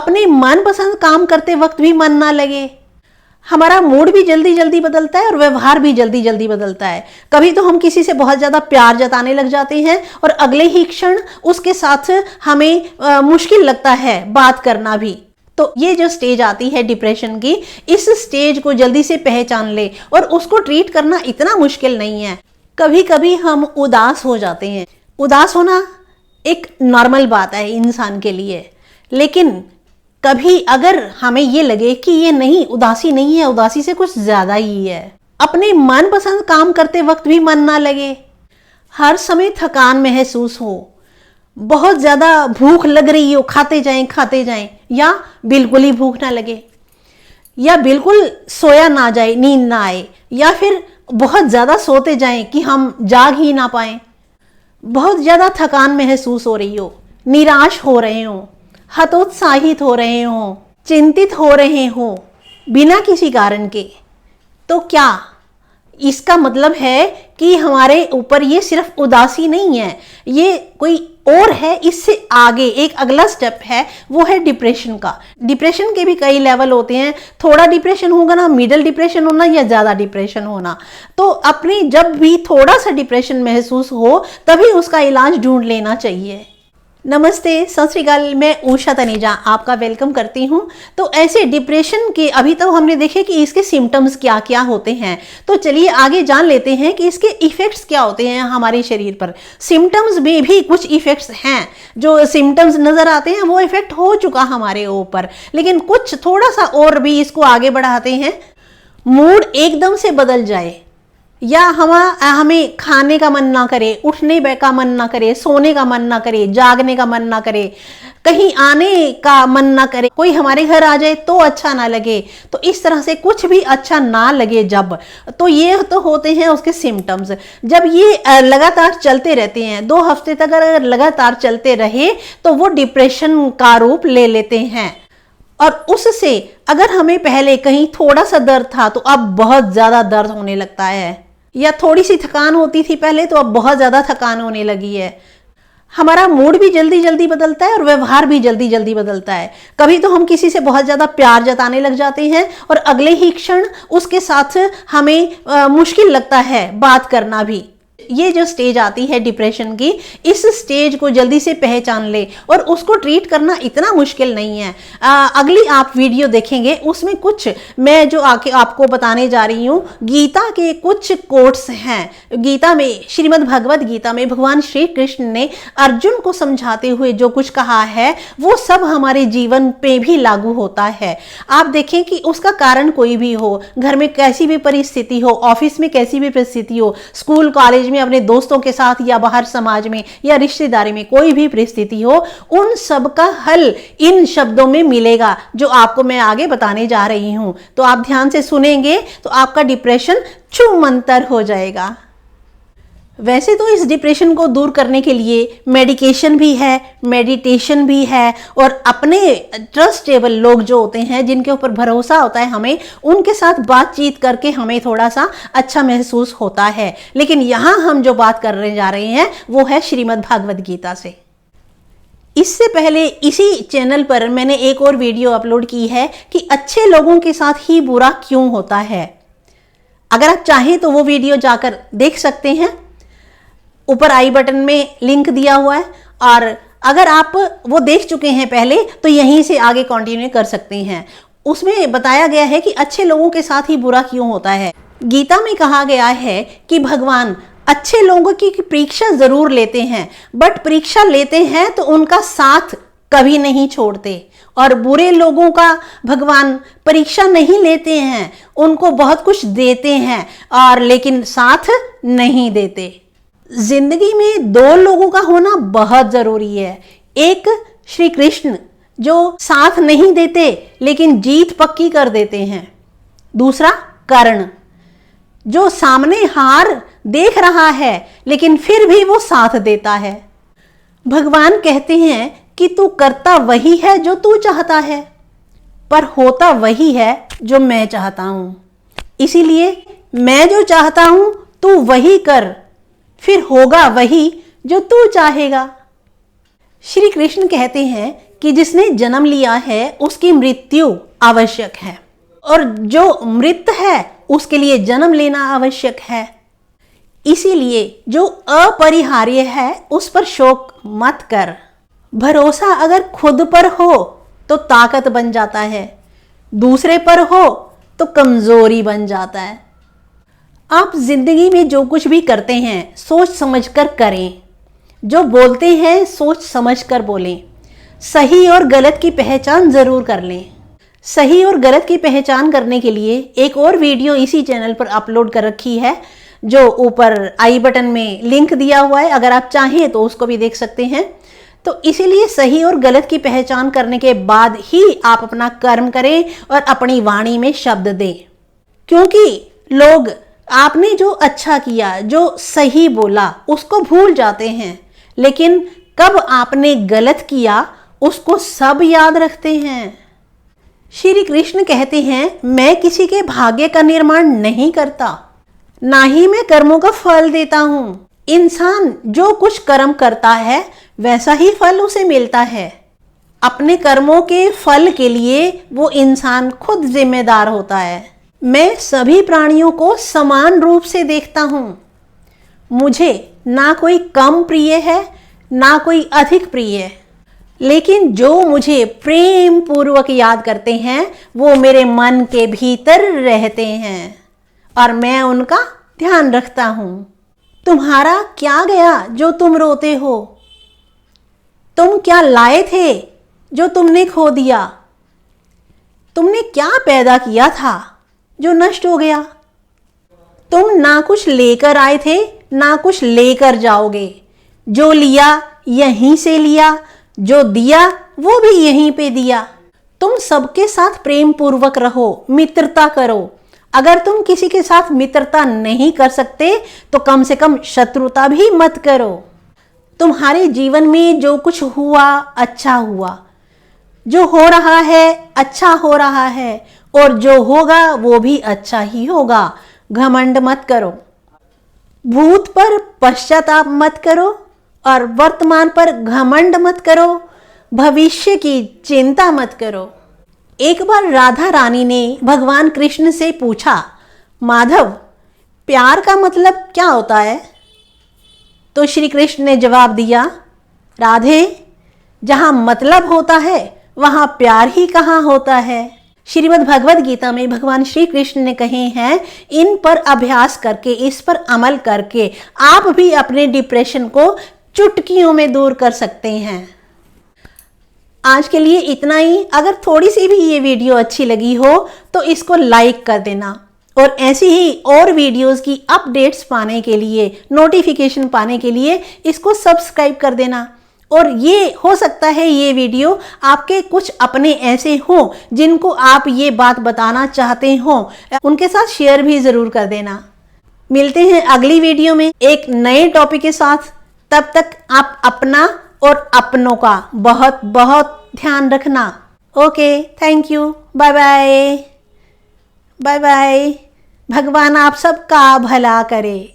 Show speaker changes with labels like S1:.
S1: अपने मनपसंद काम करते वक्त भी मन ना लगे, हमारा मूड भी जल्दी जल्दी बदलता है और व्यवहार भी जल्दी जल्दी बदलता है। कभी तो हम किसी से बहुत ज़्यादा प्यार जताने लग जाते हैं और अगले ही क्षण उसके साथ हमें मुश्किल लगता है बात करना भी। तो ये जो स्टेज आती है डिप्रेशन की, इस स्टेज को जल्दी से पहचान ले और उसको ट्रीट करना इतना मुश्किल नहीं है। कभी कभी हम उदास हो जाते हैं। उदास होना एक नॉर्मल बात है इंसान के लिए, लेकिन कभी अगर हमें ये लगे कि ये नहीं, उदासी नहीं है, उदासी से कुछ ज्यादा ही है, अपने मनपसंद काम करते वक्त भी मन ना लगे, हर समय थकान महसूस हो, बहुत ज्यादा भूख लग रही हो, खाते जाएं, या बिल्कुल ही भूख ना लगे, या बिल्कुल सोया ना जाए, नींद ना आए, या फिर बहुत ज्यादा सोते जाएं कि हम जाग ही ना पाए, बहुत ज्यादा थकान महसूस हो रही हो, निराश हो रहे हो, हतोत्साहित हो रहे हो, चिंतित हो रहे हो बिना किसी कारण के, तो क्या इसका मतलब है कि हमारे ऊपर ये सिर्फ उदासी नहीं है, ये कोई और है, इससे आगे एक अगला स्टेप है, वो है डिप्रेशन का। डिप्रेशन के भी कई लेवल होते हैं, थोड़ा डिप्रेशन होगा ना, मिडिल डिप्रेशन होना, या ज्यादा डिप्रेशन होना। तो अपनी जब भी थोड़ा सा डिप्रेशन महसूस हो तभी उसका इलाज ढूंढ लेना चाहिए। नमस्ते, सत श्री अकाल, मैं उषा तनेजा आपका वेलकम करती हूँ। तो ऐसे डिप्रेशन के अभी तो हमने देखे कि इसके सिम्टम्स क्या क्या होते हैं, तो चलिए आगे जान लेते हैं कि इसके इफेक्ट्स क्या होते हैं हमारे शरीर पर। सिम्टम्स में भी कुछ इफेक्ट्स हैं, जो सिम्टम्स नजर आते हैं वो इफेक्ट हो चुका हमारे ऊपर, लेकिन कुछ थोड़ा सा और भी इसको आगे बढ़ाते हैं। मूड एकदम से बदल जाए, या हमें खाने का मन ना करे, उठने का मन ना करे, सोने का मन ना करे, जागने का मन ना करे, कहीं आने का मन ना करे, कोई हमारे घर आ जाए तो अच्छा ना लगे, तो इस तरह से कुछ भी अच्छा ना लगे जब, तो ये तो होते हैं उसके सिम्टम्स। जब ये लगातार चलते रहते हैं, 2 हफ्ते तक अगर लगातार चलते रहे तो वो डिप्रेशन का रूप ले लेते हैं। और उससे अगर हमें पहले कहीं थोड़ा सा दर्द था तो अब बहुत ज्यादा दर्द होने लगता है, या थोड़ी सी थकान होती थी पहले तो अब बहुत ज्यादा थकान होने लगी है। हमारा मूड भी जल्दी जल्दी बदलता है और व्यवहार भी जल्दी जल्दी बदलता है। कभी तो हम किसी से बहुत ज्यादा प्यार जताने लग जाते हैं और अगले ही क्षण उसके साथ हमें मुश्किल लगता है बात करना भी। ये जो स्टेज आती है डिप्रेशन की, इस स्टेज को जल्दी से पहचान ले और उसको ट्रीट करना इतना मुश्किल नहीं है। अगली आप वीडियो देखेंगे, उसमें कुछ मैं जो आके आपको बताने जा रही हूँ, गीता के कुछ कोट्स हैं। गीता में, श्रीमद् भगवद गीता में भगवान श्री कृष्ण ने अर्जुन को समझाते हुए जो कुछ कहा है वो सब हमारे जीवन पे भी लागू होता है। आप देखें कि उसका कारण कोई भी हो, घर में कैसी भी परिस्थिति हो, ऑफिस में कैसी भी परिस्थिति हो, स्कूल कॉलेज में, अपने दोस्तों के साथ, या बाहर समाज में, या रिश्तेदारी में कोई भी परिस्थिति हो, उन सब का हल इन शब्दों में मिलेगा जो आपको मैं आगे बताने जा रही हूं। तो आप ध्यान से सुनेंगे तो आपका डिप्रेशन छूमंतर हो जाएगा। वैसे तो इस डिप्रेशन को दूर करने के लिए मेडिकेशन भी है, मेडिटेशन भी है, और अपने ट्रस्टेबल लोग जो होते हैं, जिनके ऊपर भरोसा होता है हमें, उनके साथ बातचीत करके हमें थोड़ा सा अच्छा महसूस होता है। लेकिन यहाँ हम जो बात करने जा रहे हैं वो है श्रीमद् भागवत गीता से। इससे पहले इसी चैनल पर मैंने एक और वीडियो अपलोड की है कि अच्छे लोगों के साथ ही बुरा क्यों होता है। अगर आप चाहें तो वो वीडियो जाकर देख सकते हैं, ऊपर आई बटन में लिंक दिया हुआ है, और अगर आप वो देख चुके हैं पहले तो यहीं से आगे कंटिन्यू कर सकते हैं। उसमें बताया गया है कि अच्छे लोगों के साथ ही बुरा क्यों होता है। गीता में कहा गया है कि भगवान अच्छे लोगों की परीक्षा जरूर लेते हैं, बट परीक्षा लेते हैं तो उनका साथ कभी नहीं छोड़ते, और बुरे लोगों का भगवान परीक्षा नहीं लेते हैं, उनको बहुत कुछ देते हैं और लेकिन साथ नहीं देते। जिंदगी में 2 लोगों का होना बहुत जरूरी है। एक श्री कृष्ण जो साथ नहीं देते लेकिन जीत पक्की कर देते हैं। दूसरा कर्ण जो सामने हार देख रहा है लेकिन फिर भी वो साथ देता है। भगवान कहते हैं कि तू करता वही है जो तू चाहता है, पर होता वही है जो मैं चाहता हूं। इसीलिए मैं जो चाहता हूं तू वही कर, फिर होगा वही जो तू चाहेगा। श्री कृष्ण कहते हैं कि जिसने जन्म लिया है उसकी मृत्यु आवश्यक है, और जो मृत है उसके लिए जन्म लेना आवश्यक है। इसीलिए जो अपरिहार्य है उस पर शोक मत कर। भरोसा अगर खुद पर हो तो ताकत बन जाता है, दूसरे पर हो तो कमजोरी बन जाता है। आप जिंदगी में जो कुछ भी करते हैं सोच समझकर करें, जो बोलते हैं सोच समझकर बोलें, सही और गलत की पहचान जरूर कर लें। सही और गलत की पहचान करने के लिए एक और वीडियो इसी चैनल पर अपलोड कर रखी है, जो ऊपर आई बटन में लिंक दिया हुआ है, अगर आप चाहें तो उसको भी देख सकते हैं। तो इसीलिए सही और गलत की पहचान करने के बाद ही आप अपना कर्म करें और अपनी वाणी में शब्द दें, क्योंकि लोग आपने जो अच्छा किया, जो सही बोला, उसको भूल जाते हैं, लेकिन कब आपने गलत किया उसको सब याद रखते हैं। श्री कृष्ण कहते हैं, मैं किसी के भाग्य का निर्माण नहीं करता, ना ही मैं कर्मों का फल देता हूं। इंसान जो कुछ कर्म करता है वैसा ही फल उसे मिलता है। अपने कर्मों के फल के लिए वो इंसान खुद जिम्मेदार होता है। मैं सभी प्राणियों को समान रूप से देखता हूं। मुझे ना कोई कम प्रिय है ना कोई अधिक प्रिय, लेकिन जो मुझे प्रेम पूर्वक याद करते हैं वो मेरे मन के भीतर रहते हैं और मैं उनका ध्यान रखता हूं। तुम्हारा क्या गया जो तुम रोते हो? तुम क्या लाए थे जो तुमने खो दिया? तुमने क्या पैदा किया था जो नष्ट हो गया? तुम ना कुछ लेकर आए थे ना कुछ लेकर जाओगे। जो लिया यहीं से लिया, जो दिया वो भी यहीं पे दिया। तुम सबके साथ प्रेम पूर्वक रहो, मित्रता करो। अगर तुम किसी के साथ मित्रता नहीं कर सकते तो कम से कम शत्रुता भी मत करो। तुम्हारे जीवन में जो कुछ हुआ अच्छा हुआ, जो हो रहा है अच्छा हो रहा है, और जो होगा वो भी अच्छा ही होगा। घमंड मत करो, भूत पर पश्चाताप मत करो और वर्तमान पर घमंड मत करो, भविष्य की चिंता मत करो। एक बार राधा रानी ने भगवान कृष्ण से पूछा, माधव प्यार का मतलब क्या होता है? तो श्री कृष्ण ने जवाब दिया, राधे जहां मतलब होता है वहां प्यार ही कहाँ होता है। श्रीमद् भगवद गीता में भगवान श्री कृष्ण ने कहे हैं, इन पर अभ्यास करके, इस पर अमल करके आप भी अपने डिप्रेशन को चुटकियों में दूर कर सकते हैं। आज के लिए इतना ही। अगर थोड़ी सी भी ये वीडियो अच्छी लगी हो तो इसको लाइक कर देना, और ऐसी ही और वीडियोस की अपडेट्स पाने के लिए, नोटिफिकेशन पाने के लिए इसको सब्सक्राइब कर देना। और ये हो सकता है ये वीडियो आपके कुछ अपने ऐसे हों जिनको आप ये बात बताना चाहते हों, उनके साथ शेयर भी ज़रूर कर देना। मिलते हैं अगली वीडियो में एक नए टॉपिक के साथ। तब तक आप अपना और अपनों का बहुत बहुत ध्यान रखना। Okay, thank you, bye bye, bye bye. भगवान आप सबका भला करे।